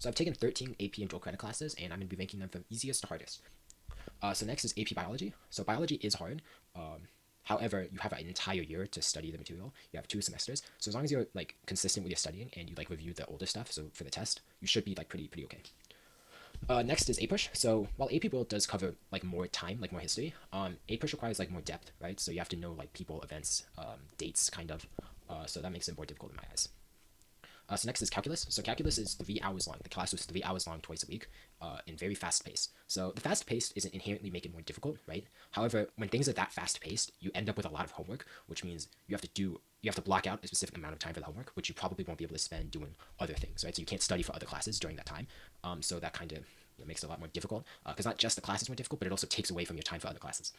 So I've taken 13 AP and dual credit classes, and I'm going to be ranking them from easiest to hardest. So next is AP Biology. So biology is hard. However, you have an entire year to study the material. You have 2 semesters. So as long as you're like consistent with your studying and you like review the older stuff, so for the test, you should be like pretty okay. Next is APUSH. So while AP World does cover like more time, like more history, APUSH requires like more depth, right? So you have to know like people, events, dates, kind of. So that makes it more difficult in my eyes. So next is calculus. So calculus is 3 hours long. The class was 3 hours long twice a week, in very fast pace. So the fast pace isn't inherently make it more difficult, right? However, when things are that fast paced, you end up with a lot of homework, which means you have to block out a specific amount of time for the homework, which you probably won't be able to spend doing other things, right? So you can't study for other classes during that time. So that kind of makes it a lot more difficult because not just the class is more difficult, but it also takes away from your time for other classes.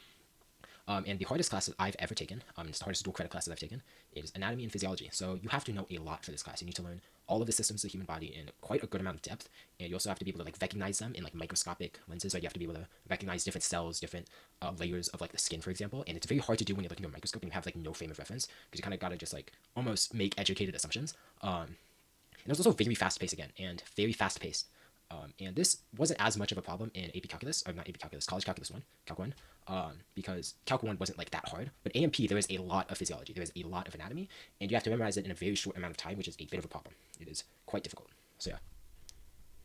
And the hardest class that I've ever taken, it's the hardest dual credit class that I've taken, is anatomy and physiology. So you have to know a lot for this class. You need to learn all of the systems of the human body in quite a good amount of depth, and you also have to be able to like recognize them in like microscopic lenses. Right, you have to be able to recognize different cells, different layers of like the skin, for example. And it's very hard to do when you're looking at a microscope and you have like no frame of reference because you kind of gotta just like almost make educated assumptions. And it was also very fast paced again, and very fast paced. And this wasn't as much of a problem in AP Calculus, or not AP Calculus, College Calculus 1, Calc 1, because Calc 1 wasn't like that hard. But A&P, there is a lot of physiology, there is a lot of anatomy, and you have to memorize it in a very short amount of time, which is a bit of a problem. It is quite difficult. So yeah.